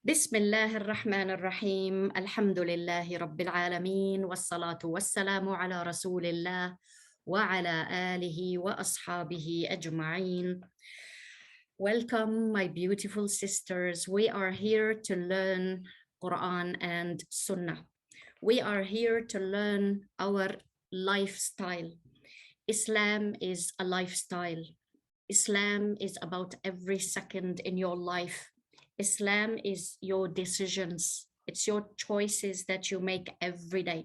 بسم الله الرحمن الرحيم الحمد لله رب العالمين والصلاة والسلام على رسول الله وعلى آله وأصحابه أجمعين. Welcome, my beautiful sisters. We are here to learn Quran and Sunnah. We are here to learn our lifestyle. Islam is a lifestyle. Islam is about every second in your life. Islam is your decisions. It's your choices that you make every day.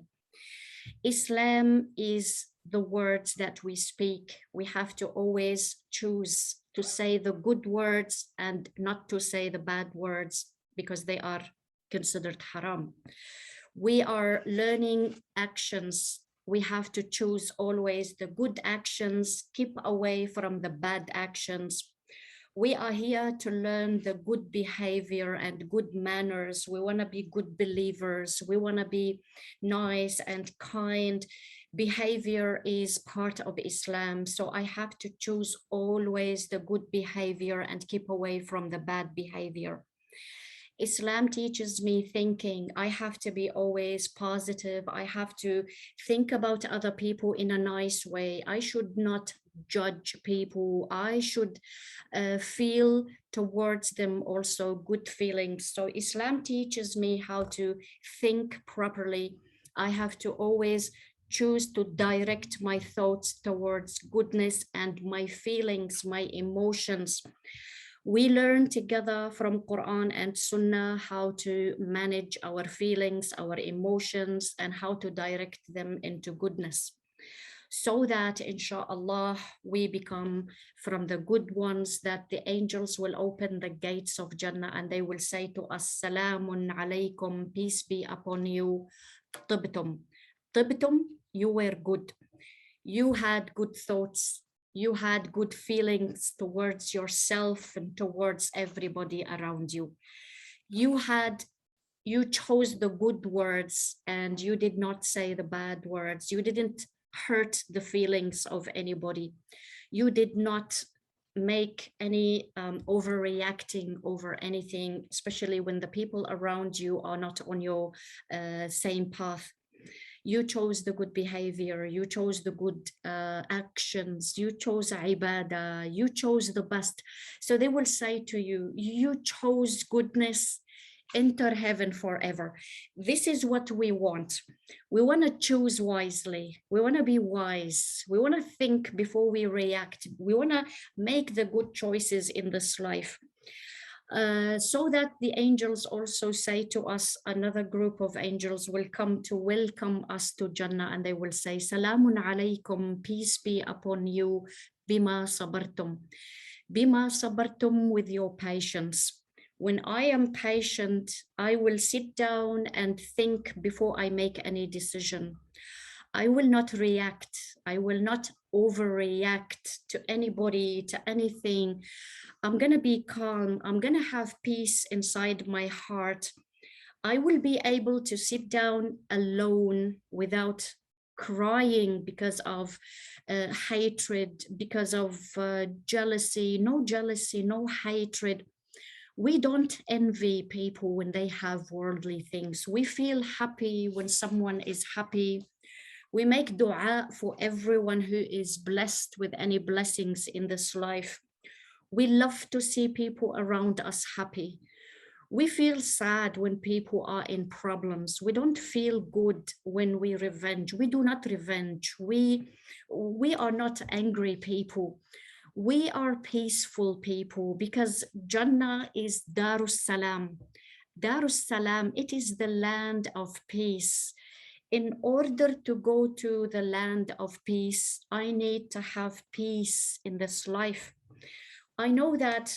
Islam is the words that we speak. We have to always choose to say the good words and not to say the bad words because they are considered haram. We are learning actions. We have to choose always the good actions, keep away from the bad actions. We are here to learn the good behavior and good manners. We want to be good believers. We want to be nice and kind. Behavior is part of Islam. So I have to choose always the good behavior and keep away from the bad behavior. Islam teaches me thinking. I have to be always positive. I have to think about other people in a nice way. I should not judge people. I should feel towards them also good feelings. So Islam teaches me how to think properly. I have to always choose to direct my thoughts towards goodness and my feelings, my emotions. We learn together from Quran and Sunnah how to manage our feelings, our emotions, and how to direct them into goodness, so that inshallah we become from the good ones, that the angels will open the gates of Jannah and they will say to us, Salamun alaykum, peace be upon you. Tibtum. Tibtum, you were good. You had good thoughts. You had good feelings towards yourself and towards everybody around you. You chose the good words and you did not say the bad words. You didn't hurt the feelings of anybody. You did not make any overreacting over anything, especially when the people around you are not on your same path. You chose the good behavior, you chose the good actions, you chose ibadah, you chose the best. So they will say to you, you chose goodness, enter heaven forever. This is what we want. We want to choose wisely. We want to be wise. We want to think before we react. We want to make the good choices in this life. So that the angels also say to us, another group of angels will come to welcome us to Jannah, and they will say, Salamun alaykum, peace be upon you, bima sabartum. Bima sabartum, with your patience. When I am patient, I will sit down and think before I make any decision. I will not react. I will not overreact to anybody, to anything. I'm going to be calm. I'm going to have peace inside my heart. I will be able to sit down alone without crying because of hatred, because of jealousy. No jealousy, no hatred. We don't envy people when they have worldly things. We feel happy when someone is happy. We make dua for everyone who is blessed with any blessings in this life. We love to see people around us happy. We feel sad when people are in problems. We don't feel good when we revenge. We do not revenge. We are not angry people. We are peaceful people because Jannah is Darus Salam. Darus Salam, it is the land of peace. In order to go to the land of peace, I need to have peace in this life. I know that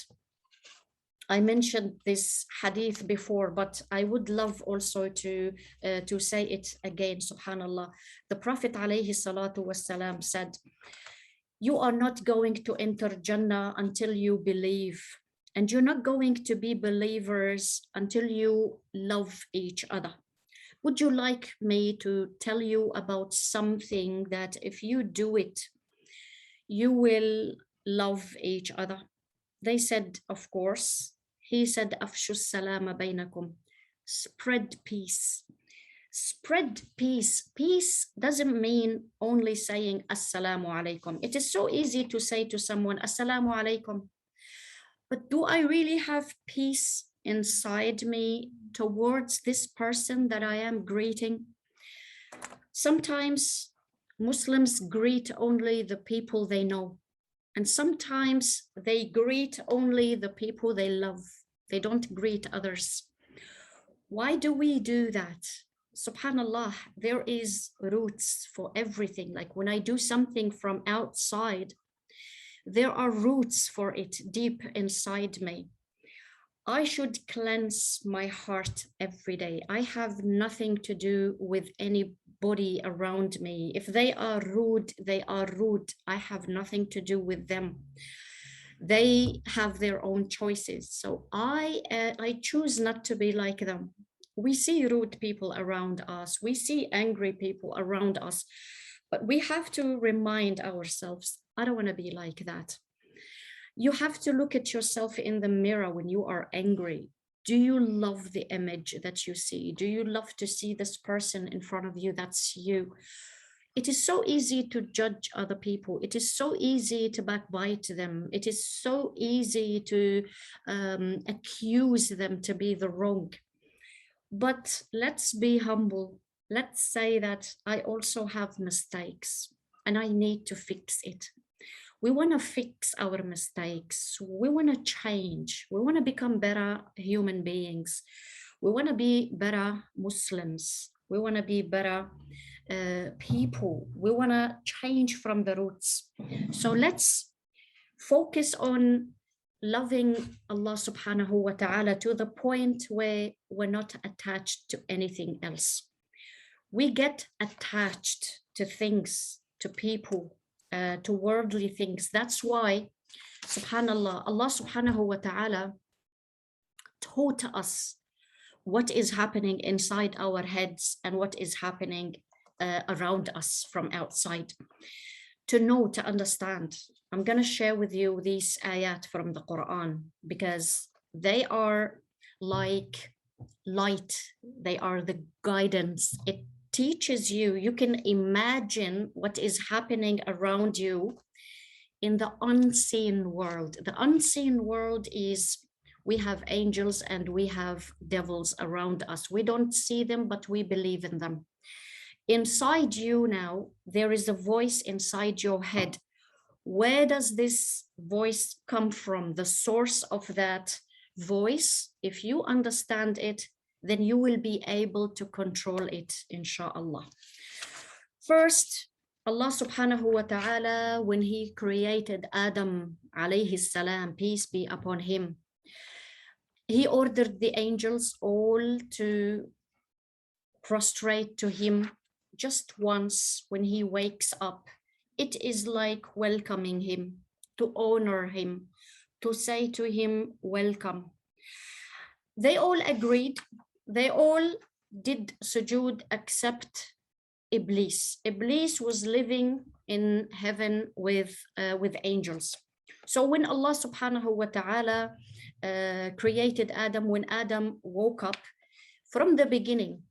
I mentioned this hadith before, but I would love also to say it again, subhanallah. The Prophet alayhi salatu wasalam said, you are not going to enter Jannah until you believe. And you're not going to be believers until you love each other. Would you like me to tell you about something that if you do it, you will love each other? They said, of course. He said, Afshu salama baynakum. Spread peace. Spread peace. Peace doesn't mean only saying Assalamu alaikum. It is so easy to say to someone, Assalamu alaikum. But do I really have peace inside me towards this person that I am greeting? Sometimes Muslims greet only the people they know. And sometimes they greet only the people they love. They don't greet others. Why do we do that? Subhanallah, there is roots for everything. Like when I do something from outside, there are roots for it deep inside me. I should cleanse my heart every day. I have nothing to do with anybody around me. If they are rude, they are rude. I have nothing to do with them. They have their own choices. So I choose not to be like them. We see rude people around us. We see angry people around us. But we have to remind ourselves, I don't want to be like that. You have to look at yourself in the mirror when you are angry. Do you love the image that you see? Do you love to see this person in front of you? That's you. It is so easy to judge other people. It is so easy to backbite them. It is so easy to accuse them to be the wrong. But let's be humble. Let's say that I also have mistakes and I need to fix it. We want to fix our mistakes. We want to change. We want to become better human beings. We want to be better Muslims. We want to be better people. We want to change from the roots. So let's focus on loving Allah subhanahu wa ta'ala to the point where we're not attached to anything else. We get attached to things, to people, to worldly things. That's why, subhanallah, Allah subhanahu wa ta'ala taught us what is happening inside our heads and what is happening around us from outside. To know, to understand, I'm going to share with you these ayat from the Quran because they are like light. They are the guidance. It teaches you, you can imagine what is happening around you in the unseen world. The unseen world is we have angels and we have devils around us. We don't see them, but we believe in them. Inside you now, there is a voice inside your head. Where does this voice come from? The source of that voice, if you understand it, then you will be able to control it, inshallah. First, Allah subhanahu wa ta'ala, when he created Adam alayhi salam, peace be upon him, he ordered the angels all to prostrate to him just once when he wakes up. It is like welcoming him, to honor him, to say to him, welcome. They all agreed. They all did sujood except Iblis. Iblis was living in heaven with angels. So when Allah subhanahu wa ta'ala created Adam, when Adam woke up, from the beginning,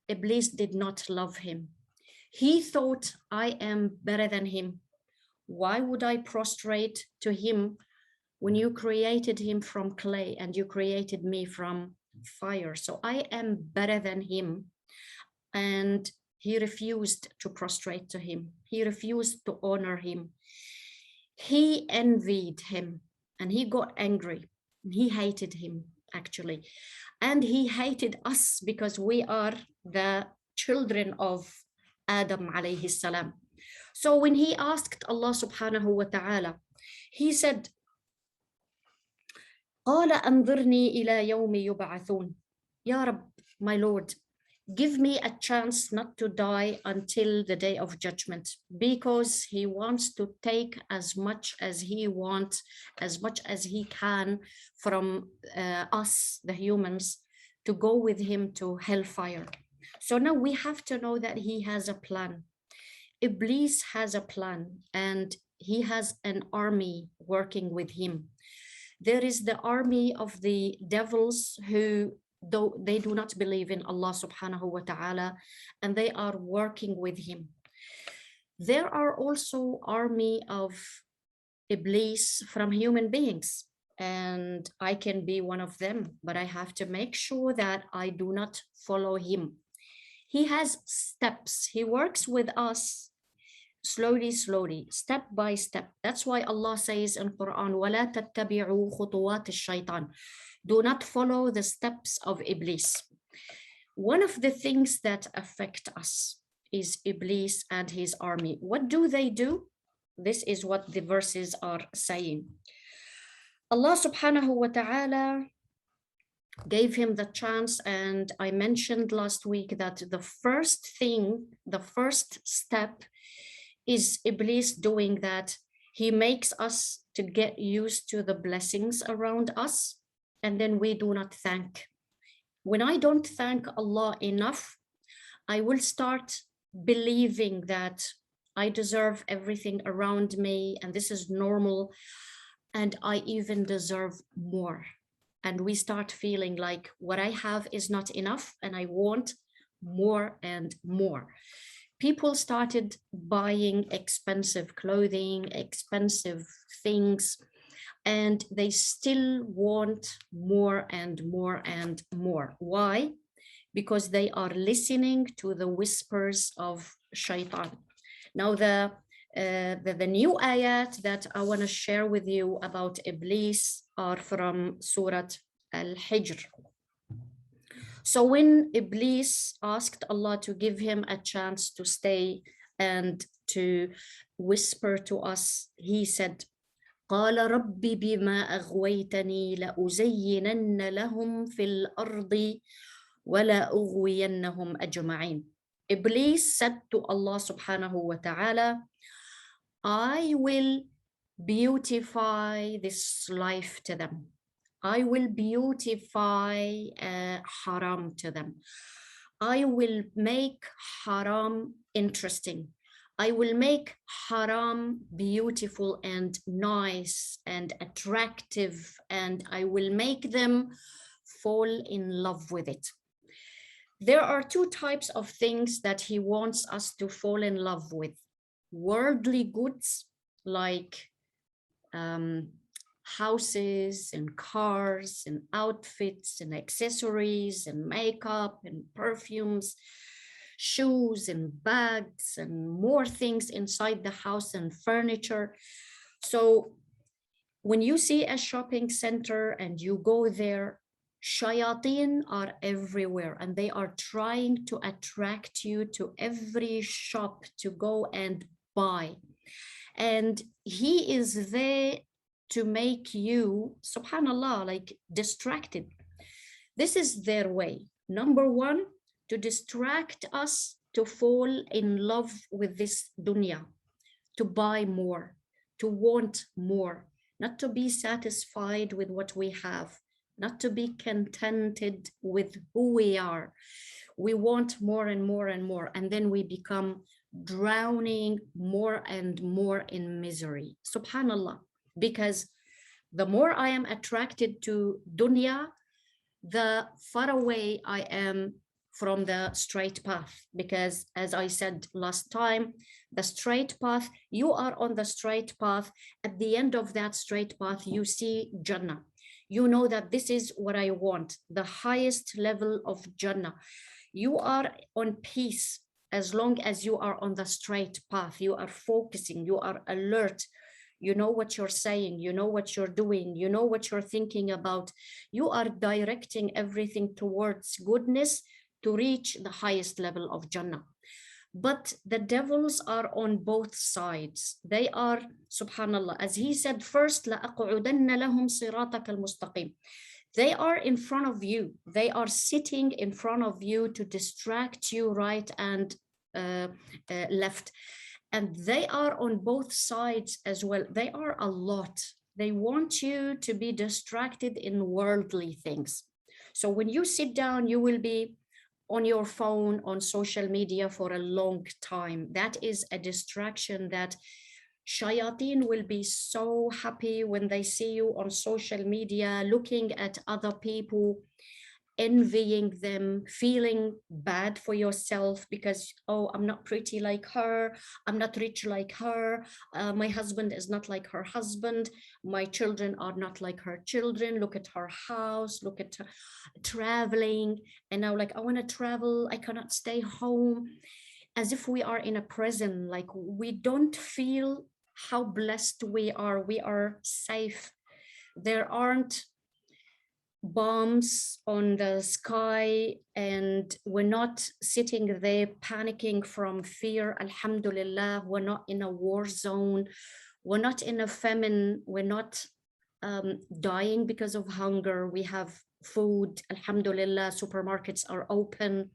Iblis did not love him. He thought, I am better than him. Why would I prostrate to him when you created him from clay and you created me from fire? So I am better than him. And he refused to prostrate to him. He refused to honor him. He envied him and he got angry. He hated him, actually. And he hated us because we are the children of Adam alayhi salam. So when he asked Allah subhanahu wa ta'ala, he said, قال أنظرني إلى يوم يبعثون. Ya Rab, my Lord, give me a chance not to die until the day of judgment, because he wants to take as much as he wants, as much as he can from us, the humans, to go with him to hellfire. So now we have to know that he has a plan. Iblis has a plan and he has an army working with him. There is the army of the devils who, though they do not believe in Allah subhanahu wa ta'ala, and they are working with him. There are also army of Iblis from human beings, and I can be one of them, but I have to make sure that I do not follow him. He has steps. He works with us slowly, slowly, step by step. That's why Allah says in Quran, وَلَا تَتَّبِعُوا خُطُوَاتِ الشَّيْطَانِ. Do not follow the steps of Iblis. One of the things that affect us is Iblis and his army. What do they do? This is what the verses are saying. Allah subhanahu wa ta'ala gave him the chance, and I mentioned last week that the first thing, the first step is Iblis doing that. He makes us to get used to the blessings around us, and then we do not thank. When I don't thank Allah enough, I will start believing that I deserve everything around me, and this is normal, and I even deserve more. And we start feeling like what I have is not enough, and I want more and more. People started buying expensive clothing, expensive things, and they still want more and more and more. Why? Because they are listening to the whispers of shaitan. Now, the new ayat that I want to share with you about Iblis are from Surah Al-Hijr. So when Iblis asked Allah to give him a chance to stay and to whisper to us, he said, قال رب بما أغويتني لأزينن لهم في الأرض ولا أغوينهم أجمعين. Iblis said to Allah subhanahu wa ta'ala, I will beautify this life to them. I will beautify haram to them. I will make haram interesting. I will make haram beautiful and nice and attractive, and I will make them fall in love with it. There are two types of things that he wants us to fall in love with. Worldly goods like houses and cars and outfits and accessories and makeup and perfumes, shoes and bags and more things inside the house and furniture. So when you see a shopping center and you go there, shayateen are everywhere, and they are trying to attract you to every shop to go and buy. And he is there to make you, subhanallah, like distracted. This is their way. Number one, to distract us to fall in love with this dunya, to buy more, to want more, not to be satisfied with what we have, not to be contented with who we are. We want more and more and more, and then we become drowning more and more in misery. Subhanallah, because the more I am attracted to dunya, the far away I am from the straight path. Because as I said last time, the straight path, you are on the straight path. At the end of that straight path, you see Jannah. You know that this is what I want, the highest level of Jannah. You are on peace as long as you are on the straight path. You are focusing, you are alert. You know what you're saying, you know what you're doing, you know what you're thinking about. You are directing everything towards goodness to reach the highest level of Jannah. But the devils are on both sides. They are, subhanallah, as he said first, لَأَقْعُدَنَّ لَهُمْ صِرَاطَكَ الْمُسْتَقِيمِ. They are in front of you. They are sitting in front of you to distract you right and left. And they are on both sides as well. They are a lot. They want you to be distracted in worldly things. So when you sit down, you will be on your phone, on social media for a long time. That is a distraction that Shayateen will be so happy when they see you on social media, looking at other people, envying them, feeling bad for yourself because, oh, I'm not pretty like her, I'm not rich like her, my husband is not like her husband, my children are not like her children, look at her house, look at her traveling, and now like I want to travel, I cannot stay home, as if we are in a prison, like we don't feel how blessed we are safe, there aren't bombs on the sky, and we're not sitting there panicking from fear. Alhamdulillah, we're not in a war zone, we're not in a famine, we're not dying because of hunger, we have food. Alhamdulillah, supermarkets are open.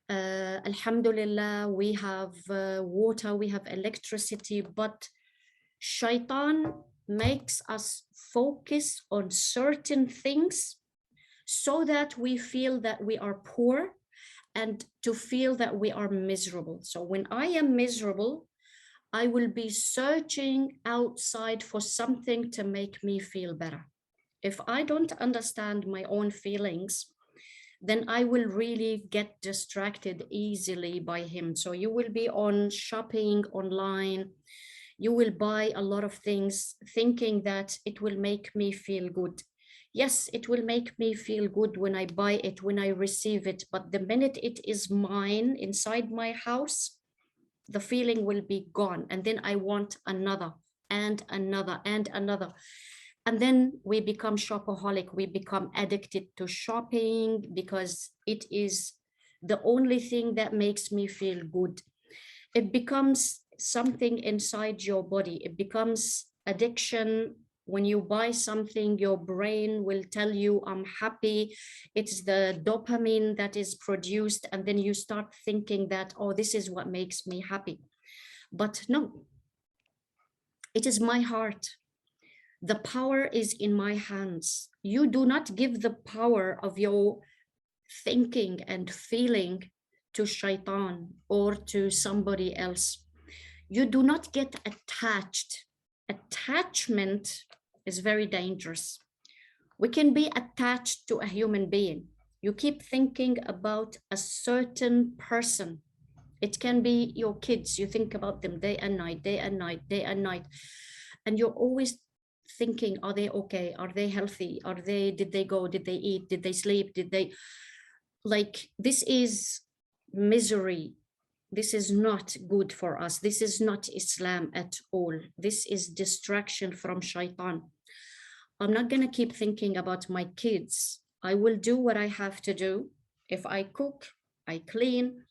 Alhamdulillah, we have water, we have electricity, but shaitan makes us focus on certain things so that we feel that we are poor and to feel that we are miserable. So when I am miserable, I will be searching outside for something to make me feel better. If I don't understand my own feelings, then I will really get distracted easily by him. So you will be on shopping online, you will buy a lot of things thinking that it will make me feel good. Yes, it will make me feel good when I buy it, when I receive it, but the minute it is mine inside my house, the feeling will be gone. And then I want another and another and another. And then we become shopaholic, we become addicted to shopping because it is the only thing that makes me feel good. It becomes something inside your body, it becomes addiction. When you buy something, your brain will tell you, I'm happy. It's the dopamine that is produced. And then you start thinking that, oh, this is what makes me happy. But no, it is my heart. The power is in my hands. You do not give the power of your thinking and feeling to shaitan or to somebody else. You do not get attached. Attachment is very dangerous. We can be attached to a human being. You keep thinking about a certain person. It can be your kids. You think about them day and night, day and night, day and night. And you're always thinking, are they okay? Are they healthy? Did they go? Did they eat? Did they sleep? Like, this is misery. This is not good for us. This is not Islam at all. This is distraction from shaitan. I'm not going to keep thinking about my kids. I will do what I have to do. If I cook, I clean.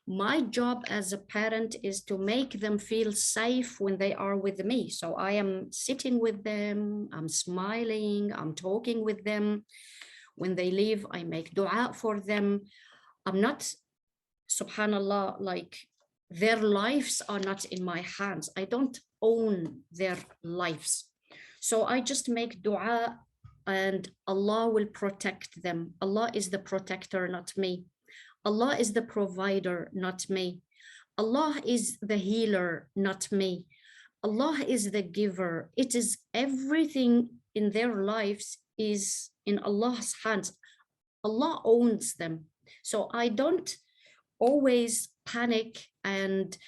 My job as a parent is to make them feel safe when they are with me. So I am sitting with them, I'm smiling, I'm talking with them. When they leave, I make dua for them. I'm not, subhanallah, like, their lives are not in my hands. I don't own their lives. So I just make dua and Allah will protect them. Allah is the protector, not me. Allah is the provider, not me. Allah is the healer, not me. Allah is the giver. It is everything in their lives is in Allah's hands. Allah owns them. So I don't always panic and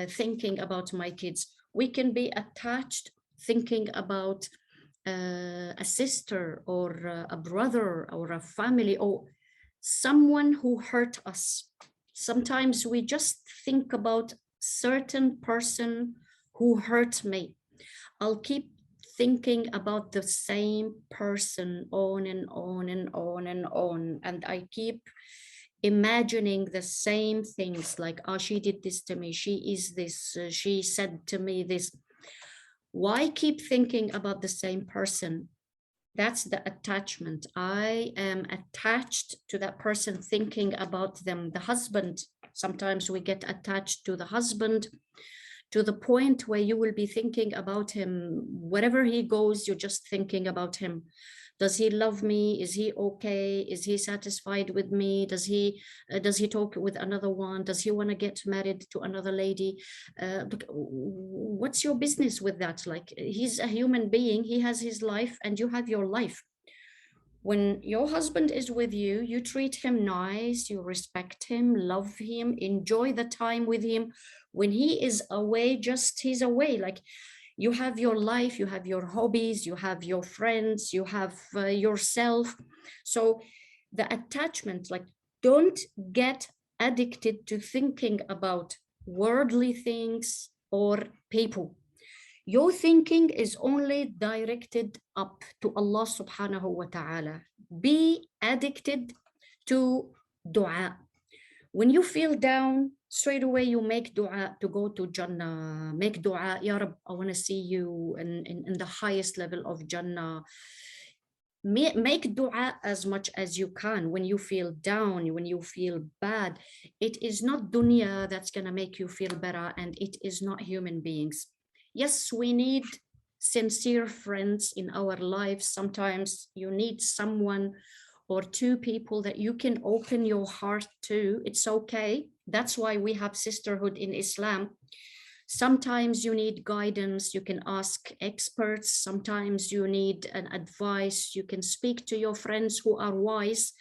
thinking about my kids. We can be attached thinking about a sister or a brother or a family or someone who hurt us. Sometimes we just think about certain person who hurt me. I'll keep thinking about the same person on and on and on and on, and I keep imagining the same things like, oh, she did this to me, she is this, she said to me this. Why keep thinking about the same person? That's the attachment. I am attached to that person, thinking about them. The husband, sometimes we get attached to the husband to the point where you will be thinking about him. Wherever he goes, you're just thinking about him. Does he love me? Is he okay? Is he satisfied with me? Does he talk with another one? Does he want to get married to another lady? What's your business with that? Like, he's a human being, he has his life and you have your life. When your husband is with you, you treat him nice, you respect him, love him, enjoy the time with him. When he is away, just he's away. Like, you have your life, you have your hobbies, you have your friends, you have yourself. So the attachment, like, don't get addicted to thinking about worldly things or people. Your thinking is only directed up to Allah subhanahu wa ta'ala. Be addicted to dua. When you feel down, straight away you make dua to go to Jannah. Make dua, Ya Rab, I want to see you in the highest level of Jannah. Make dua as much as you can when you feel down, when you feel bad. It is not dunya that's going to make you feel better, and it is not human beings. Yes, we need sincere friends in our lives. Sometimes you need someone or two people that you can open your heart to. It's okay. That's why we have sisterhood in Islam. Sometimes you need guidance, you can ask experts. Sometimes you need an advice, you can speak to your friends who are wise,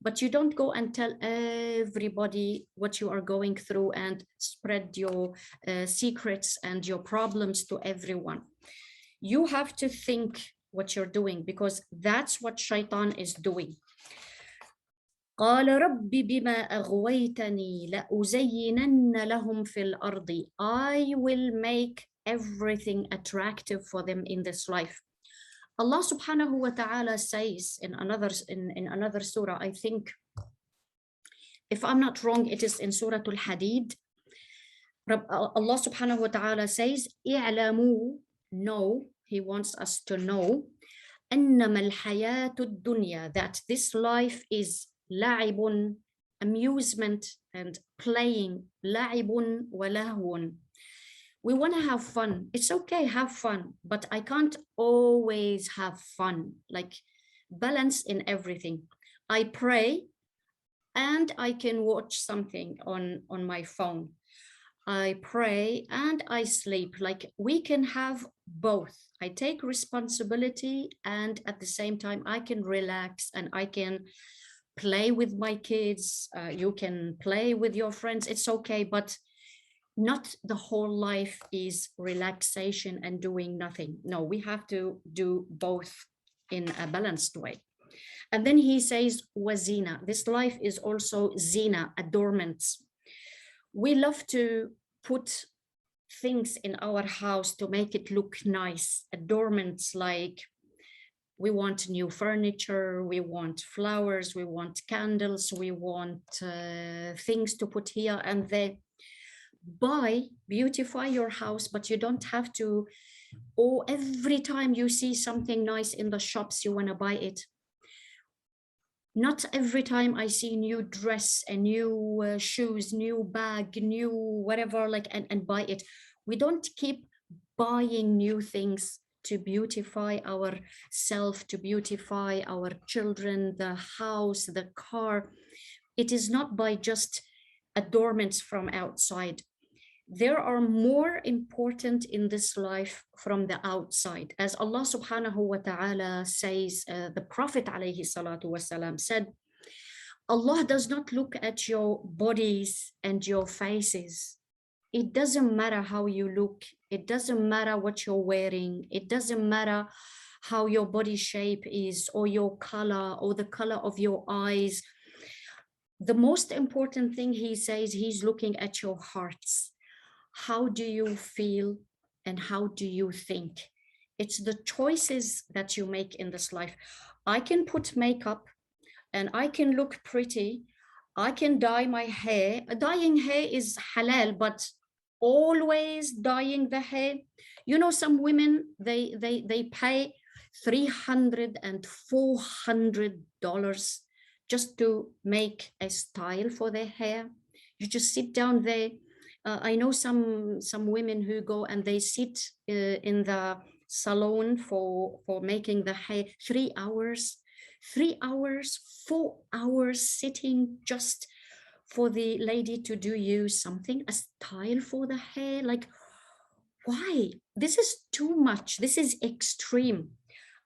but you don't go and tell everybody what you are going through and spread your secrets and your problems to everyone. You have to think what you're doing, because that's what shaitan is doing. قال رب بما أغويتني لأزينن لهم في الأرض. I will make everything attractive for them in this life. Allah subhanahu wa ta'ala says in another surah, I think, if I'm not wrong, it is in Surah Al-Hadid. Allah subhanahu wa ta'ala says, اعلموا, know, he wants us to know, أنما الحياة الدنيا, that this life is لعب, amusement and playing, لعب ولهو. We want to have fun. It's okay, have fun, but I can't always have fun. Like, balance in everything. I pray and I can watch something on my phone. I pray and I sleep. Like, we can have both. I take responsibility, and at the same time I can relax and I can play with my kids. You can play with your friends. It's okay, but not the whole life is relaxation and doing nothing. No, we have to do both in a balanced way. And then he says, wazina. This life is also zina, adornments. We love to put things in our house to make it look nice. Adornments, like we want new furniture, we want flowers, we want candles, we want things to put here and there. Beautify your house, but you don't have to, or every time you see something nice in the shops, you want to buy it. Not every time I see new dress and new shoes, new bag, new whatever, like, and buy it. We don't keep buying new things to beautify ourselves, to beautify our children, the house, the car. It is not by just adornments from outside. There are more important in this life from the outside. As Allah subhanahu wa ta'ala says, the Prophet alayhi salatu wasalam said, Allah does not look at your bodies and your faces. It doesn't matter how you look. It doesn't matter what you're wearing. It doesn't matter how your body shape is, or your color, or the color of your eyes. The most important thing, he says, he's looking at your hearts. How do you feel and how do you think? It's the choices that you make in this life. I can put makeup and I can look pretty. I can dye my hair. Dyeing hair is halal, but always dyeing the hair. You know, some women, they pay $300 and $400 just to make a style for their hair. You just sit down there. I know some women who go and they sit in the salon for making the hair. 3 hours, 3 hours, 4 hours sitting just for the lady to do you something, a style for the hair. Like, why? This is too much. This is extreme.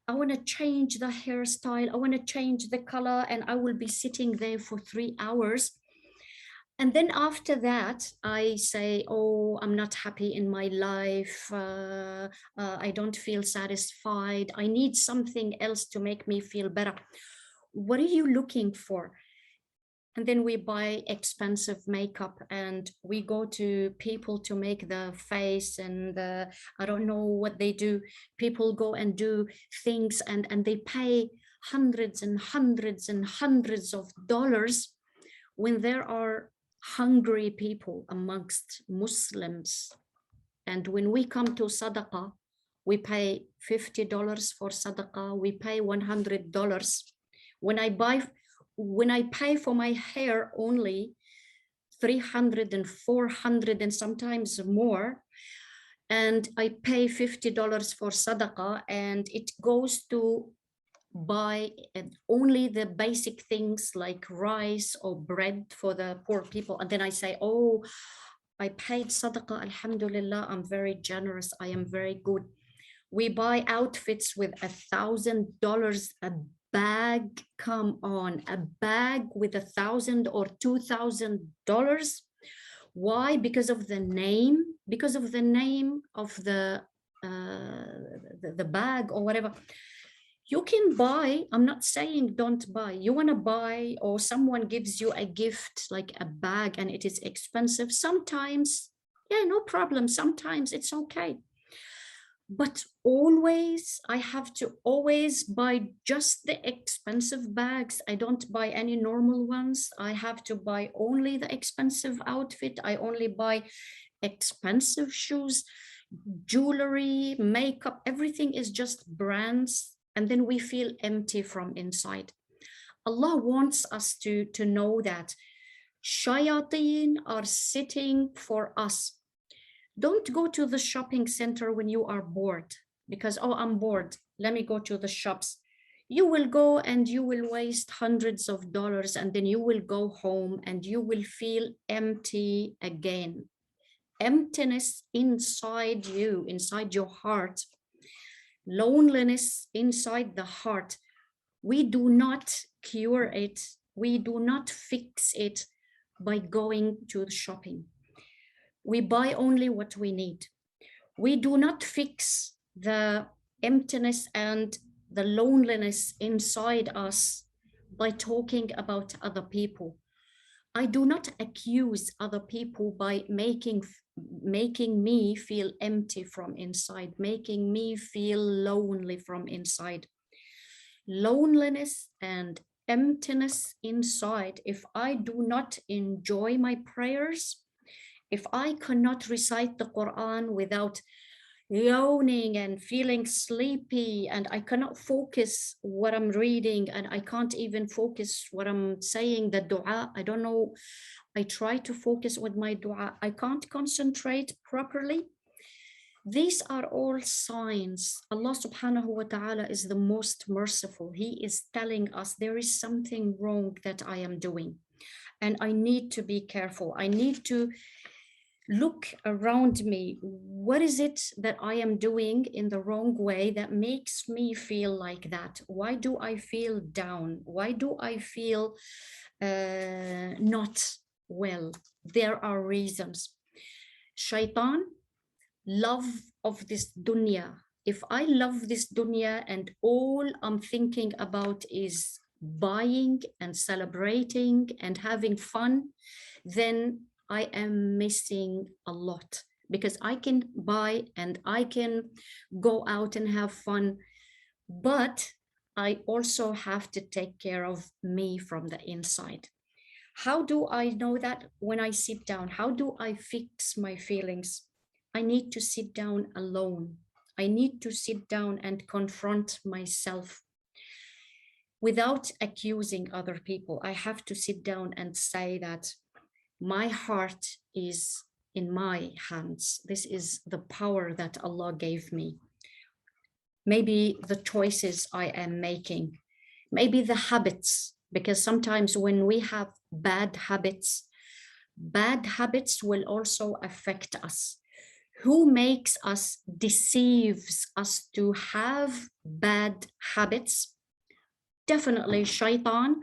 I want to change the hairstyle. I want to change the color, and I will be sitting there for 3 hours. And then after that, I say, oh, I'm not happy in my life. I don't feel satisfied. I need something else to make me feel better. What are you looking for? And then we buy expensive makeup, and we go to people to make the face, and I don't know what they do. People go and do things, and they pay hundreds and hundreds and hundreds of dollars when there are hungry people amongst Muslims. And when we come to sadaqah, we pay $50 for sadaqah, we pay $100. When I pay for my hair only 300 and 400 and sometimes more, and I pay $50 for sadaqah, and it goes to buy only the basic things like rice or bread for the poor people. And then I say, oh, I paid sadaqah, alhamdulillah, I'm very generous, I am very good. We buy outfits with $1,000 a bag. Come on, a bag with $1,000 or $2,000. Why? Because of the name, because of the name of the bag or whatever. You can buy, I'm not saying don't buy. You want to buy, or someone gives you a gift like a bag and it is expensive. Sometimes, yeah, no problem. Sometimes it's okay. But always, I have to always buy just the expensive bags. I don't buy any normal ones. I have to buy only the expensive outfit. I only buy expensive shoes, jewelry, makeup, everything is just brands. And then we feel empty from inside. Allah wants us to know that shayateen are sitting for us. Don't go to the shopping center when you are bored because, oh, I'm bored, let me go to the shops. You will go and you will waste hundreds of dollars, and then you will go home and you will feel empty again. Emptiness inside you, inside your heart, loneliness inside the heart. We do not cure it, we do not fix it by going to shopping. We buy only what we need. We do not fix the emptiness and the loneliness inside us by talking about other people. I do not accuse other people by making me feel empty from inside, making me feel lonely from inside. Loneliness and emptiness inside, if I do not enjoy my prayers, if I cannot recite the Quran without yawning and feeling sleepy, and I cannot focus what I'm reading, and I can't even focus what I'm saying, the dua, I don't know, I try to focus with my dua, I can't concentrate properly. These are all signs. Allah subhanahu wa ta'ala is the most merciful. He is telling us there is something wrong that I am doing, and I need to be careful. I need to look around me. What is it that I am doing in the wrong way that makes me feel like that? Why do I feel down? Why do I feel not well? There are reasons. Shaitan, love of this dunya. If I love this dunya and all I'm thinking about is buying and celebrating and having fun, then I am missing a lot, because I can buy and I can go out and have fun, but I also have to take care of me from the inside. How do I know that? When I sit down, how do I fix my feelings? I need to sit down alone. I need to sit down and confront myself without accusing other people. I have to sit down and say that my heart is in my hands. This is the power that Allah gave me. maybe the choices I am making, maybe the habits, because sometimes when we have bad habits will also affect us. Who makes us, deceives us to have bad habits? Definitely shaitan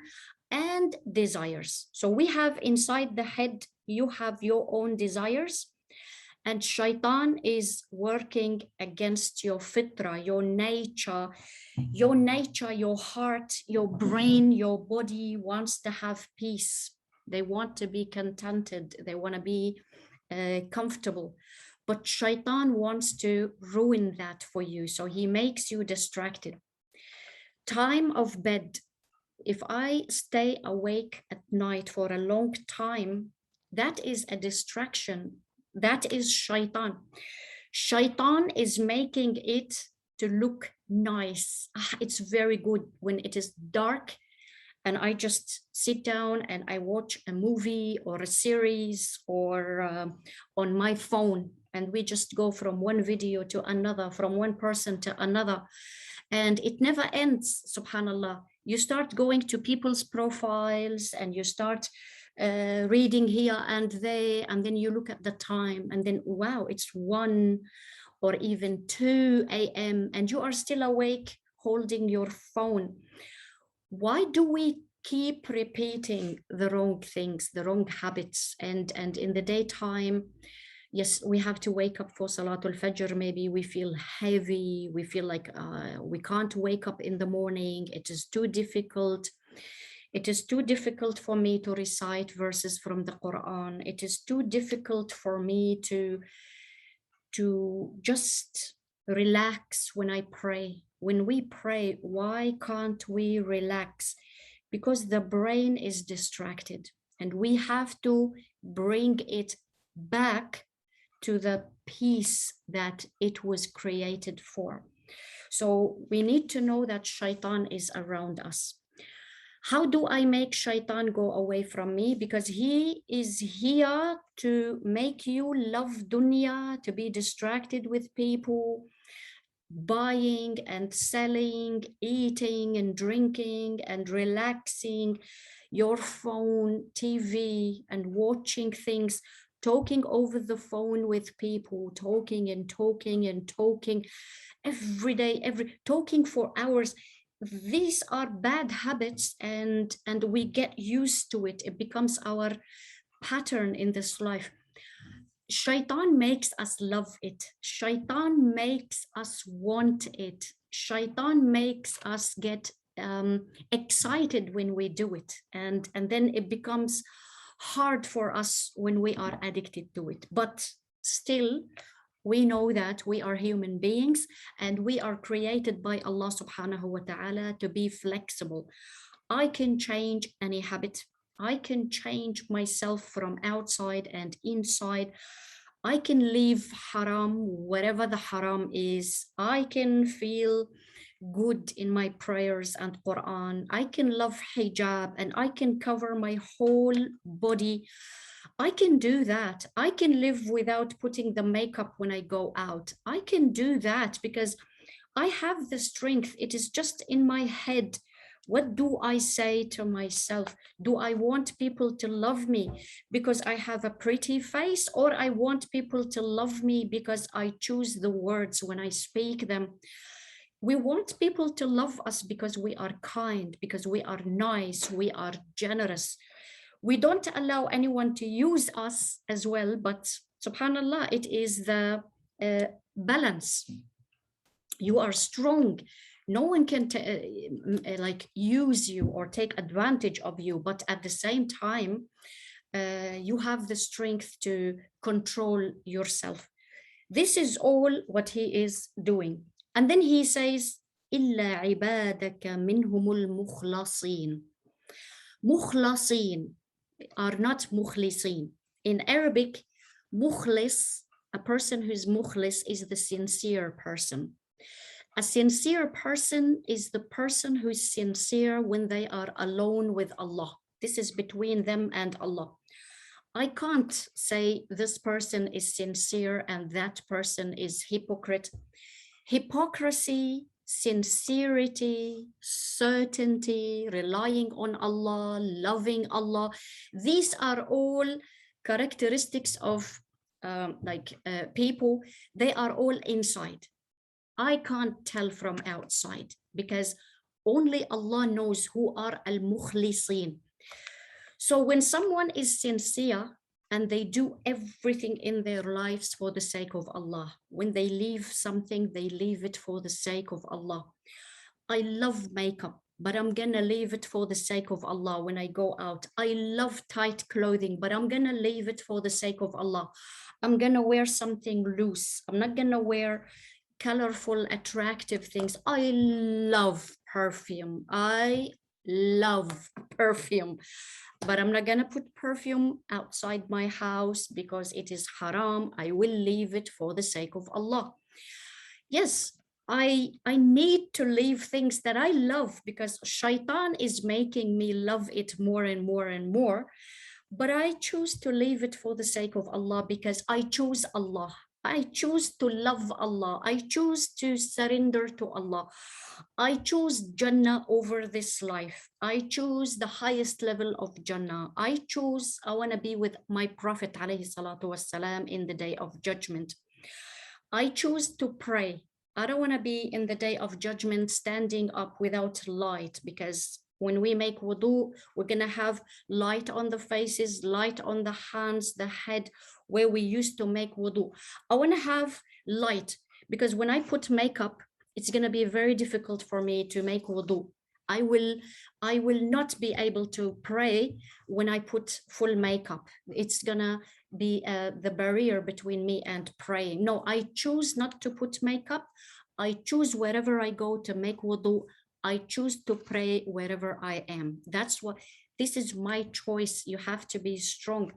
and desires. So we have inside the head, you have your own desires, and shaitan is working against your fitra, your heart, your brain, your body wants to have peace. They want to be contented. They want to be comfortable. But shaitan wants to ruin that for you. So he makes you distracted. Time of bed. If I stay awake at night for a long time, that is a distraction. That is shaitan. Shaitan is making it to look nice. It's very good when it is dark and I just sit down and I watch a movie or a series or on my phone, and we just go from one video to another, from one person to another, and it never ends, subhanallah. You start going to people's profiles and you start reading here and there, and then you look at the time and then wow, it's 1 or even 2 a.m. and you are still awake holding your phone. Why do we keep repeating the wrong things, the wrong habits? And in the daytime, yes, we have to wake up for Salatul Fajr. Maybe we feel heavy. We feel like we can't wake up in the morning. It is too difficult. It is too difficult for me to recite verses from the Quran. It is too difficult for me to just relax when I pray. When we pray, why can't we relax? Because the brain is distracted and we have to bring it back to the peace that it was created for. So we need to know that shaitan is around us. How do I make shaitan go away from me? Because he is here to make you love dunya, to be distracted with people, buying and selling, eating and drinking and relaxing, your phone, TV, and watching things, talking over the phone with people, talking and talking and talking every day, talking for hours. These are bad habits, and we get used to it. It becomes our pattern in this life. Shaitan makes us love it. Shaitan makes us want it. Shaitan makes us get excited when we do it. And then it becomes hard for us when we are addicted to it. But still, we know that we are human beings and we are created by Allah subhanahu wa ta'ala to be flexible. I can change any habit. I can change myself from outside and inside. I can leave haram, wherever the haram is. I can feel good in my prayers and Quran. I can love hijab and I can cover my whole body. I can do that. I can live without putting the makeup when I go out. I can do that because I have the strength. It is just in my head. What do I say to myself? Do I want people to love me because I have a pretty face, or I want people to love me because I choose the words when I speak them? We want people to love us because we are kind, because we are nice, we are generous. We don't allow anyone to use us as well, but subhanallah, it is the balance. You are strong. No one can like use you or take advantage of you, but at the same time, you have the strength to control yourself. This is all what he is doing. And then he says, إِلَّا عِبَادَكَ مِنْهُمُ الْمُخْلَصِينَ. Mukhlasin are not mukhlisin. In Arabic, mukhlis, a person who is mukhlis, is the sincere person. A sincere person is the person who is sincere when they are alone with Allah. This is between them and Allah. I can't say this person is sincere and that person is hypocrite. Hypocrisy sincerity, certainty, relying on Allah, loving Allah. These are all characteristics of people. They are all inside. I can't tell from outside because only Allah knows who are al-mukhlisin. So when someone is sincere and they do everything in their lives for the sake of Allah, when they leave something, they leave it for the sake of Allah. I love makeup, but I'm gonna leave it for the sake of Allah when I go out. I love tight clothing, but I'm gonna leave it for the sake of Allah. I'm gonna wear something loose. I'm not gonna wear colorful, attractive things. I love perfume. I love perfume, but I'm not gonna put perfume outside my house because it is haram. I will leave it for the sake of Allah. Yes, I need to leave things that I love because shaitan is making me love it more and more and more. But I choose to leave it for the sake of Allah because I choose Allah. I choose to love Allah. I choose to surrender to Allah. I choose Jannah over this life. I choose the highest level of Jannah. I want to be with my Prophet alayhi salatu wasalam in the day of judgment. I choose to pray. I don't want to be in the day of judgment standing up without light, because when we make wudu, we're going to have light on the faces, light on the hands, the head, where we used to make wudu. I want to have light because when I put makeup, it's going to be very difficult for me to make wudu. I will not be able to pray when I put full makeup. It's gonna be the barrier between me and praying. No, I choose not to put makeup. I choose wherever I go to make wudu. I choose to pray wherever I am. This is my choice. You have to be strong.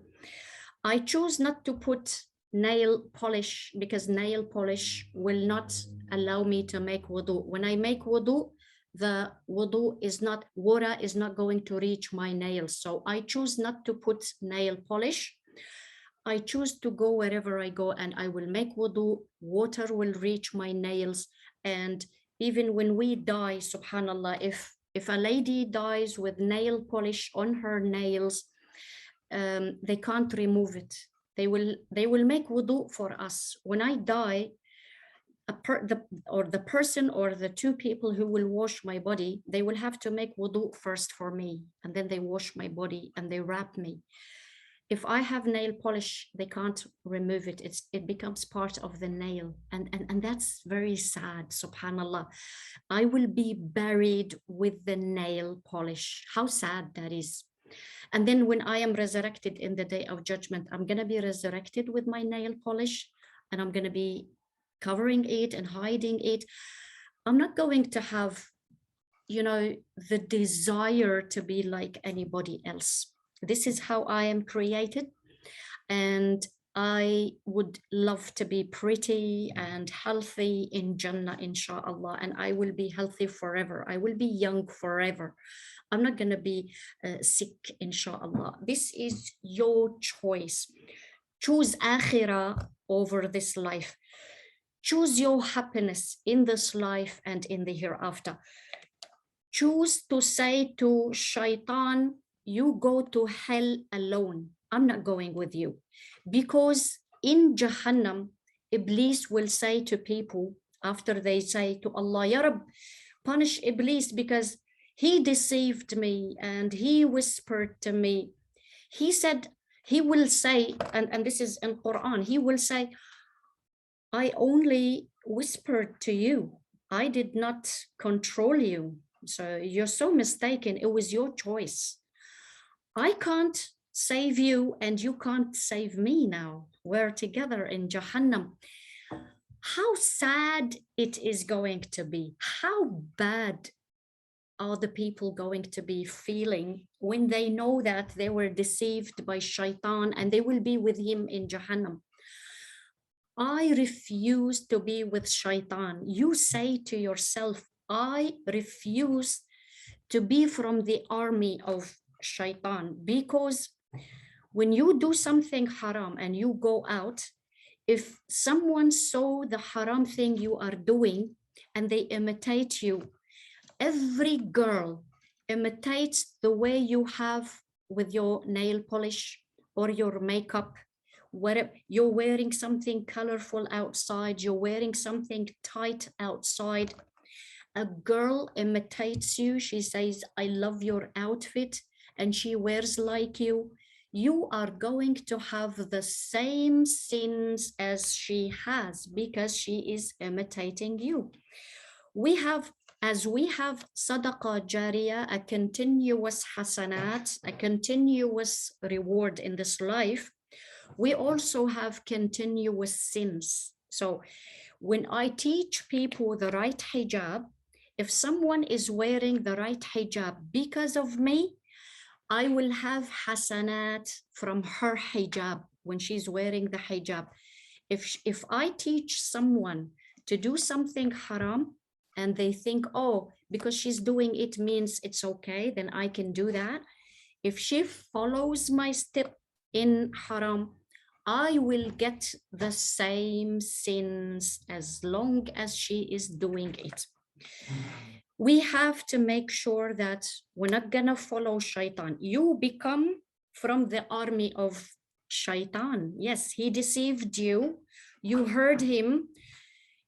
I choose not to put nail polish because nail polish will not allow me to make wudu. When I make wudu, the wudu is not, water is not going to reach my nails. So I choose not to put nail polish. I choose to go wherever I go and I will make wudu. Water will reach my nails. And even when we die, subhanallah, if a lady dies with nail polish on her nails, they can't remove it. They will make wudu for us. When I die, the person or the two people who will wash my body, they will have to make wudu first for me, and then they wash my body and they wrap me. If I have nail polish, they can't remove it. It becomes part of the nail, and that's very sad. Subhanallah, I will be buried with the nail polish. How sad that is. And then when I am resurrected in the day of judgment, I'm gonna be resurrected with my nail polish, and I'm gonna be covering it and hiding it. I'm not going to have, the desire to be like anybody else. This is how I am created. And I would love to be pretty and healthy in Jannah, inshallah, and I will be healthy forever. I will be young forever. I'm not going to be sick, inshallah. This is your choice. Choose akhirah over this life. Choose your happiness in this life and in the hereafter. Choose to say to shaitan, you go to hell alone. I'm not going with you. Because in Jahannam, Iblis will say to people after they say to Allah, Ya Rab, punish Iblis because he deceived me and he whispered to me. He will say, and this is in Quran, he will say, I only whispered to you. I did not control you. So you're so mistaken. It was your choice. I can't save you and you can't save me now. We're together in Jahannam. How sad it is going to be. How bad are the people going to be feeling when they know that they were deceived by shaitan and they will be with him in Jahannam? I refuse to be with shaitan. You say to yourself, I refuse to be from the army of shaitan, because when you do something haram and you go out, if someone saw the haram thing you are doing, and they imitate you. Every girl imitates the way you have with your nail polish or your makeup. Where you're wearing something colorful outside, you're wearing something tight outside, a girl imitates you. She says, I love your outfit, and she wears like you. You are going to have the same sins as she has because she is imitating you. We have, as we have sadaqah jariyah, a continuous hasanat, a continuous reward in this life, we also have continuous sins. So when I teach people the right hijab, if someone is wearing the right hijab because of me, I will have hasanat from her hijab when she's wearing the hijab. If I teach someone to do something haram and they think, oh, because she's doing it means it's okay, then I can do that. If she follows my step in haram, I will get the same sins as long as she is doing it. We have to make sure that we're not gonna follow shaitan. You become from the army of shaitan. Yes, he deceived you. You heard him.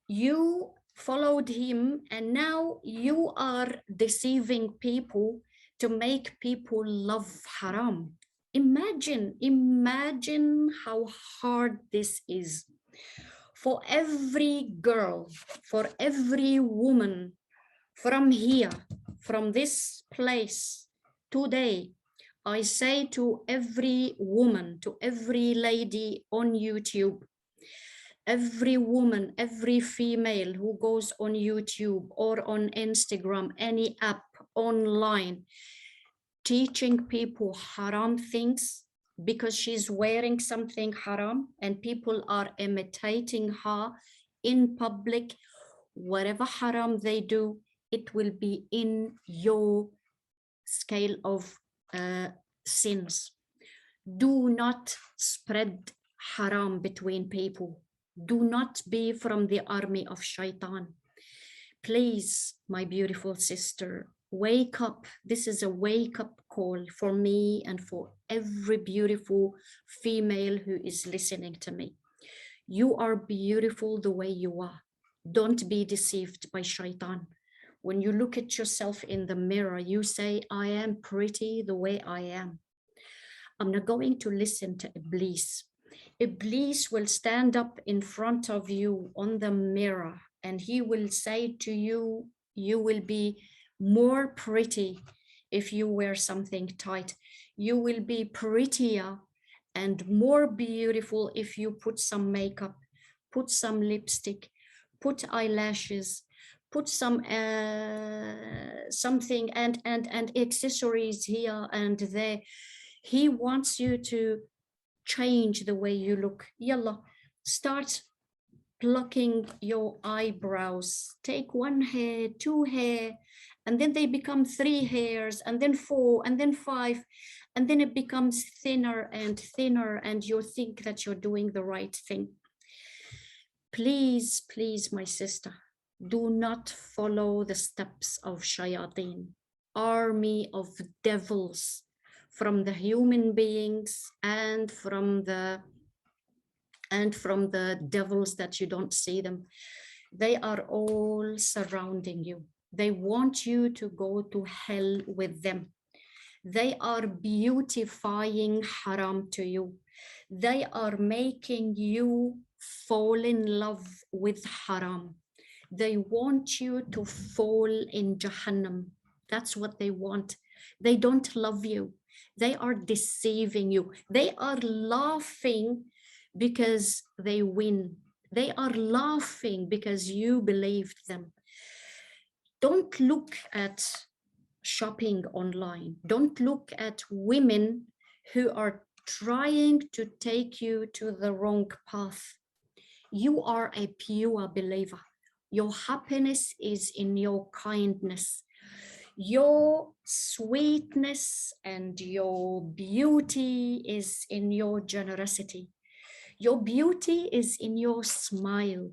You followed him, and now you are deceiving people to make people love haram. Imagine how hard this is. For every girl, for every woman from here, from this place today, I say to every woman, to every lady on YouTube, every woman, every female who goes on YouTube or on Instagram, any app online, teaching people haram things because she's wearing something haram and people are imitating her in public, whatever haram they do, it will be in your scale of sins. Do not spread haram between people. Do not be from the army of shaitan. Please, my beautiful sister, wake up. This is a wake-up call for me and for every beautiful female who is listening to me. You are beautiful the way you are. Don't be deceived by shaitan. When you look at yourself in the mirror, you say, I am pretty the way I am. I'm not going to listen to Iblis. Iblis will stand up in front of you on the mirror and he will say to you, you will be more pretty if you wear something tight. You will be prettier and more beautiful if you put some makeup, put some lipstick, put eyelashes, put some something and accessories here and there. He wants you to change the way you look. Yalla, start plucking your eyebrows. Take one hair, two hair, and then they become 3 hairs, and then 4, and then 5, and then it becomes thinner and thinner, and you think that you're doing the right thing. Please, please, my sister, do not follow the steps of shayateen, army of devils, from the human beings and from the devils that you don't see them. They are all surrounding you. They want you to go to hell with them. They are beautifying haram to you. They are making you fall in love with haram. They want you to fall in Jahannam. That's what they want. They don't love you. They are deceiving you. They are laughing because they win. They are laughing because you believed them. Don't look at shopping online. Don't look at women who are trying to take you to the wrong path. You are a pure believer. Your happiness is in your kindness. Your sweetness and your beauty is in your generosity. Your beauty is in your smile.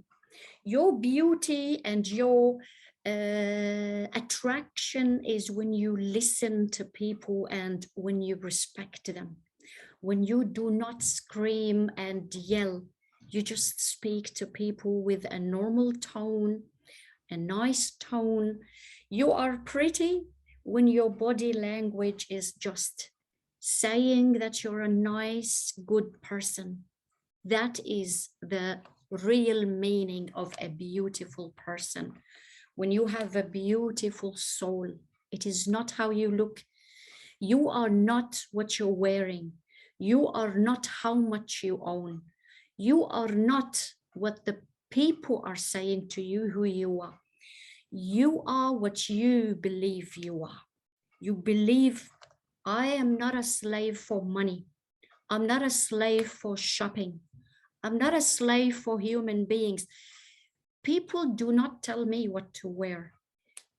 Your beauty and your attraction is when you listen to people and when you respect them. When you do not scream and yell, you just speak to people with a normal tone, a nice tone. You are pretty when your body language is just saying that you're a nice, good person. That is the real meaning of a beautiful person. When you have a beautiful soul, it is not how you look. You are not what you're wearing. You are not how much you own. You are not what the people are saying to you who you are. You are what you believe you are. You believe, I am not a slave for money. I'm not a slave for shopping. I'm not a slave for human beings. People do not tell me what to wear.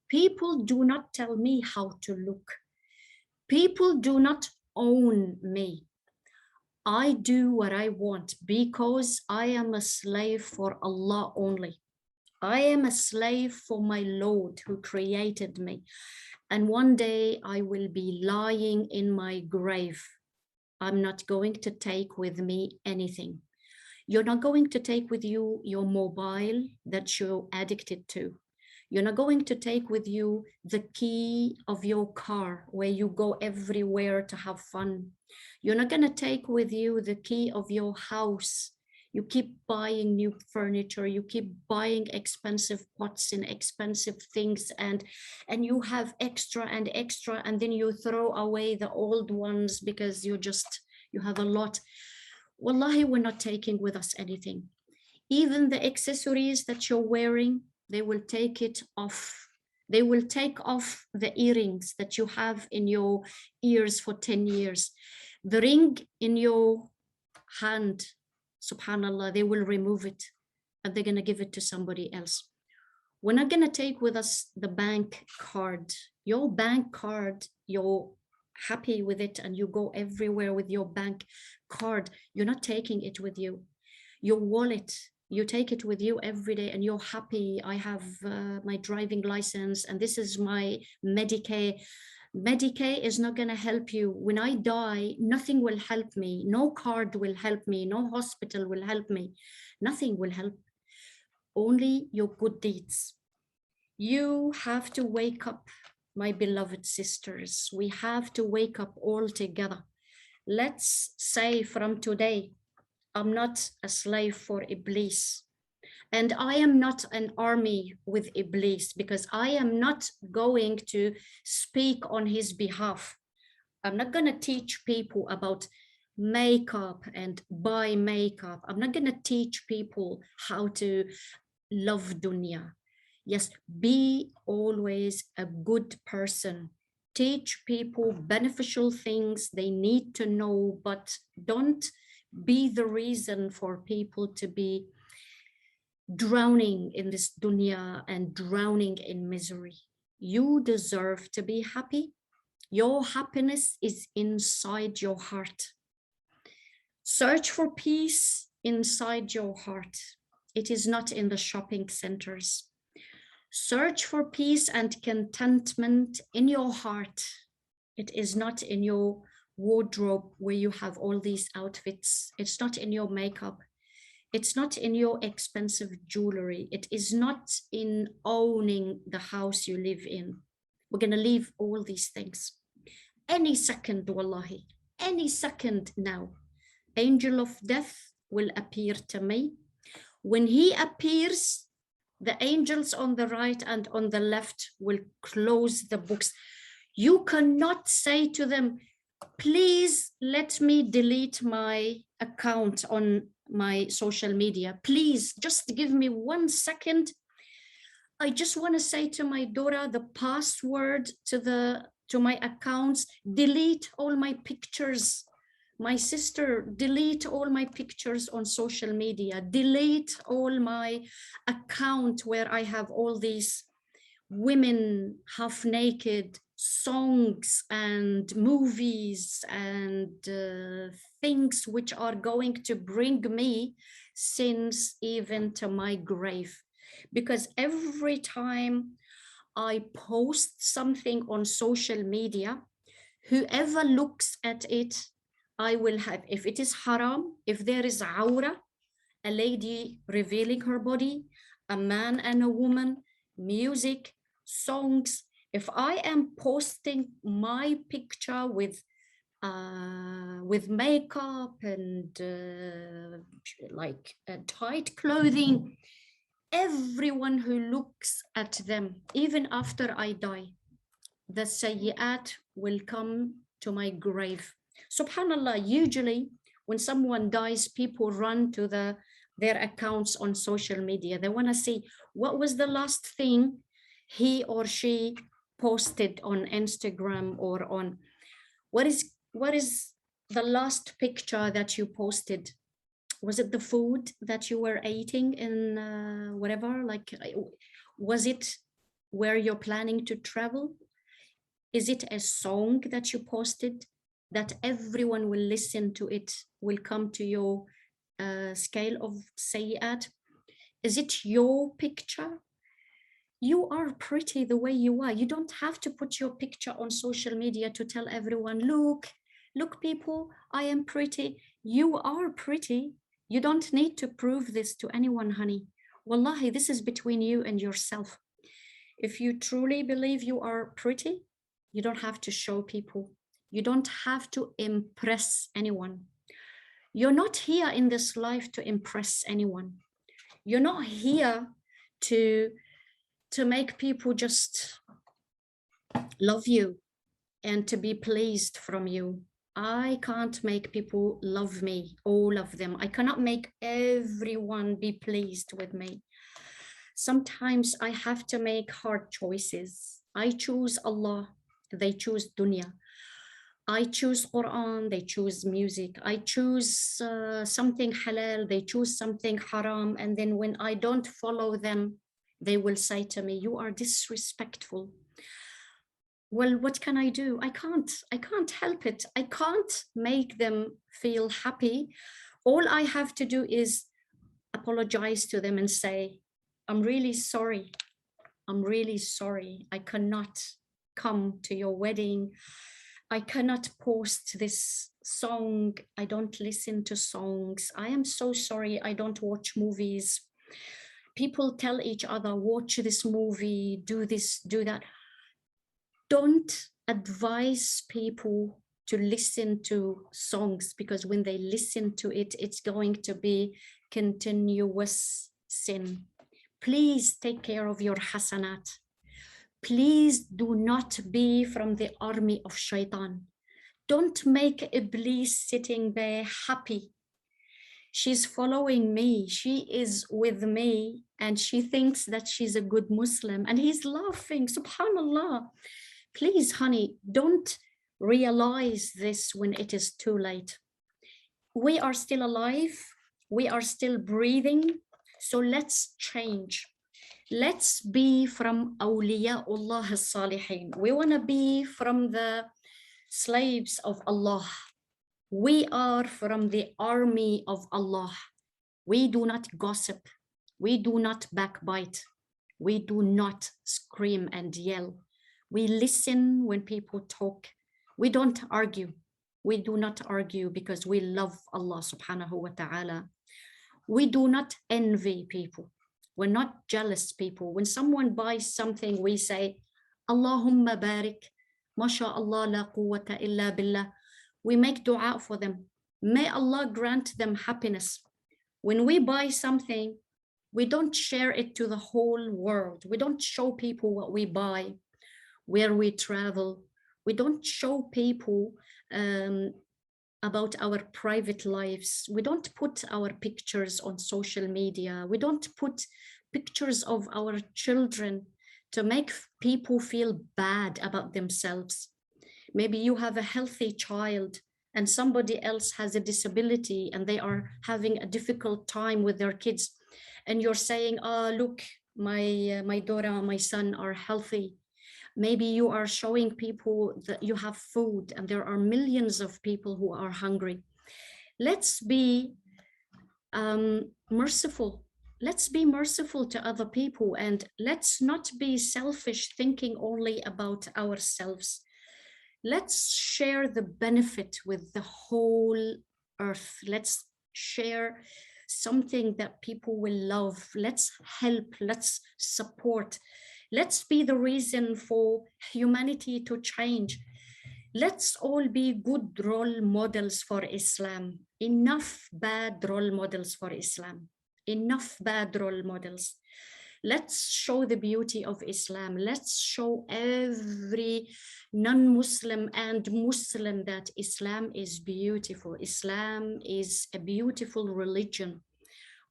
People do not tell me how to look. People do not own me. I do what I want because I am a slave for Allah only. I am a slave for my Lord who created me. And one day I will be lying in my grave. I'm not going to take with me anything. You're not going to take with you your mobile that you're addicted to. You're not going to take with you the key of your car where you go everywhere to have fun. You're not going to take with you the key of your house. You keep buying new furniture, you keep buying expensive pots and expensive things, and you have extra and extra, and then you throw away the old ones because you have a lot. Wallahi, we're not taking with us anything. Even the accessories that you're wearing, they will take it off. They will take off the earrings that you have in your ears for 10 years. The ring in your hand, subhanallah, they will remove it and they're going to give it to somebody else. We're not going to take with us the bank card. Your bank card, you're happy with it and you go everywhere with your bank card. You're not taking it with you. Your wallet, you take it with you every day and you're happy. I have my driving license and this is my Medicare. Medicare is not going to help you. When I die, nothing will help me. No card will help me. No hospital will help me. Nothing will help. Only your good deeds. You have to wake up, my beloved sisters. We have to wake up all together. Let's say from today, I'm not a slave for Iblis. And I am not an army with Iblis because I am not going to speak on his behalf. I'm not going to teach people about makeup and buy makeup. I'm not going to teach people how to love dunya. Yes, be always a good person. Teach people beneficial things they need to know, but don't be the reason for people to be drowning in this dunya and drowning in misery. You deserve to be happy. Your happiness is inside your heart. Search for peace inside your heart. It is not in the shopping centers. Search for peace and contentment in your heart. It is not in your wardrobe where you have all these outfits. It's not in your makeup. It's not in your expensive jewelry. It is not in owning the house you live in. We're going to leave all these things. Any second, wallahi, any second now, angel of death will appear to me. When he appears, the angels on the right and on the left will close the books. You cannot say to them, please let me delete my account on my social media. Please just give me 1 second. I just want to say to my daughter the password to my accounts, delete all my pictures. My sister, delete all my pictures on social media, delete all my account where I have all these women half naked songs and movies and things which are going to bring me sins even to my grave. because every time I post something on social media, whoever looks at it, I will have, if it is haram, if there is awra, a lady revealing her body, a man and a woman, music, songs. If I am posting my picture with makeup and like tight clothing, everyone who looks at them, even after I die, the sayyi'at will come to my grave. Subhanallah, usually when someone dies, people run to their accounts on social media. They want to see what was the last thing he or she posted on Instagram, or on what is the last picture that you posted. Was it the food that you were eating in whatever, like was it where you're planning to travel? Is it a song that you posted that everyone will listen to, it will come to your scale of sayyat? Is it your picture? You are pretty the way you are. You don't have to put your picture on social media to tell everyone, look people, I am pretty. You are pretty. You don't need to prove this to anyone, honey. Wallahi, this is between you and yourself. If you truly believe you are pretty, you don't have to show people. You don't have to impress anyone. You're not here in this life to impress anyone. You're not here to make people just love you and to be pleased from you. I can't make people love me, all of them. I cannot make everyone be pleased with me. Sometimes I have to make hard choices. I choose Allah, they choose dunya. I choose Quran, they choose music. I choose something halal, they choose something haram. And then when I don't follow them, they will say to me, you are disrespectful. Well, what can I do? I can't help it. I can't make them feel happy. All I have to do is apologize to them and say, I'm really sorry. I'm really sorry. I cannot come to your wedding. I cannot post this song. I don't listen to songs. I am so sorry. I don't watch movies. People tell each other, watch this movie, do this, do that. Don't advise people to listen to songs, because when they listen to it, it's going to be continuous sin. Please take care of your hasanat. Please do not be from the army of shaitan. Don't make Iblis sitting there happy. She's following me, she is with me, and she thinks that she's a good Muslim, and he's laughing, subhanallah. Please, honey, don't realize this when it is too late. We are still alive, we are still breathing, so let's change. Let's be from awliyaullah as-salihin. We want to be from the slaves of Allah. We are from the army of Allah. We do not gossip. We do not backbite. We do not scream and yell. We listen when people talk. We don't argue. We do not argue because we love Allah subhanahu wa ta'ala. We do not envy people. We're not jealous people. When someone buys something, we say, Allahumma barik, masha'Allah la quwwata illa billah. We make dua for them. May Allah grant them happiness. When we buy something, we don't share it to the whole world. We don't show people what we buy, where we travel. We don't show people about our private lives. We don't put our pictures on social media. We don't put pictures of our children to make people feel bad about themselves. Maybe you have a healthy child and somebody else has a disability and they are having a difficult time with their kids. And you're saying, oh, look, my daughter, my son are healthy. Maybe you are showing people that you have food and there are millions of people who are hungry. Let's be merciful. let's be merciful to other people, and let's not be selfish, thinking only about ourselves. Let's share the benefit with the whole earth. Let's share something that people will love. Let's help, let's support. Let's be the reason for humanity to change. Let's all be good role models for Islam. Enough bad role models for Islam. Enough bad role models. Let's show the beauty of Islam. Let's show every non-Muslim and Muslim that Islam is beautiful. Islam is a beautiful religion.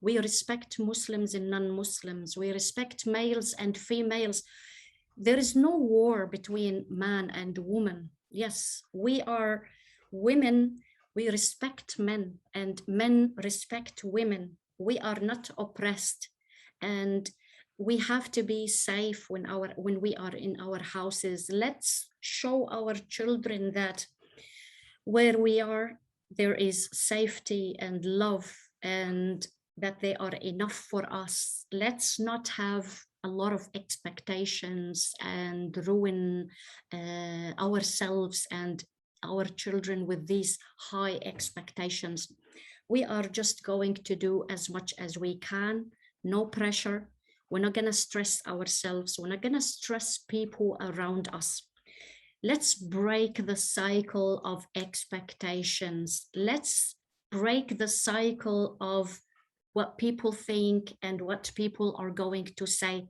We respect Muslims and non-Muslims. We respect males and females. There is no war between man and woman. Yes, we are women. We respect men, and men respect women. We are not oppressed, and we have to be safe when we are in our houses. Let's show our children that where we are, there is safety and love, and that they are enough for us. Let's not have a lot of expectations and ruin ourselves and our children with these high expectations. We are just going to do as much as we can, no pressure. We're not going to stress ourselves. We're not going to stress people around us. Let's break the cycle of expectations. Let's break the cycle of what people think and what people are going to say.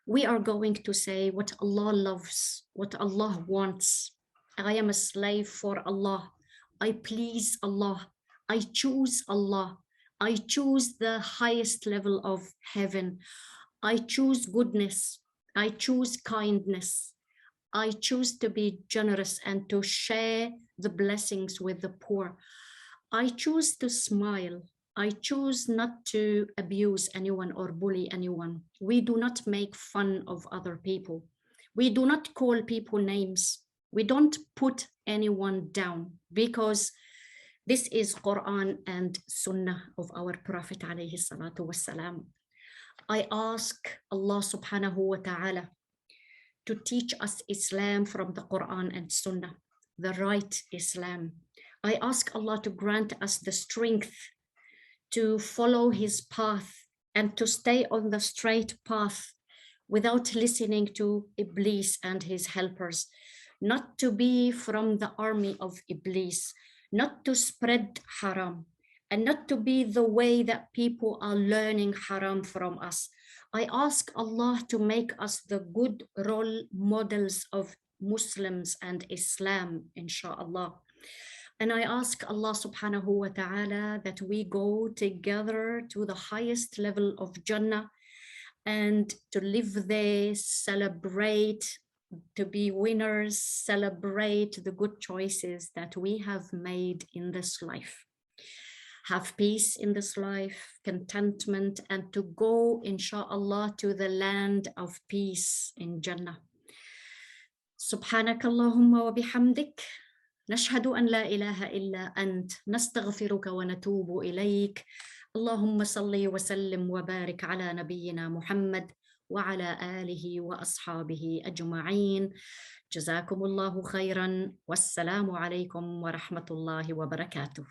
We are going to say what Allah loves, what Allah wants. I am a slave for Allah. I please Allah. I choose Allah. I choose the highest level of heaven. I choose goodness. I choose kindness. I choose to be generous and to share the blessings with the poor. I choose to smile. I choose not to abuse anyone or bully anyone. We do not make fun of other people. We do not call people names. We don't put anyone down, because this is Quran and Sunnah of our Prophet alayhi salatu wassalam. I ask Allah subhanahu wa ta'ala to teach us Islam from the Quran and Sunnah, the right Islam. I ask Allah to grant us the strength to follow his path and to stay on the straight path without listening to Iblis and his helpers, not to be from the army of Iblis, not to spread haram, and not to be the way that people are learning haram from us. I ask Allah to make us the good role models of Muslims and Islam, inshallah. And I ask Allah subhanahu wa ta'ala that we go together to the highest level of Jannah and to live there, celebrate, to be winners, celebrate the good choices that we have made in this life. Have peace in this life, contentment, and to go, inshallah, to the land of peace in Jannah. Subhanakallahumma wa bihamdik. نشهد أن لا إله إلا أنت نستغفرك ونتوب إليك. اللهم صل وسلم وبارك على نبينا محمد وعلى آله وأصحابه أجمعين. جزاكم الله خيرا والسلام عليكم ورحمة الله وبركاته.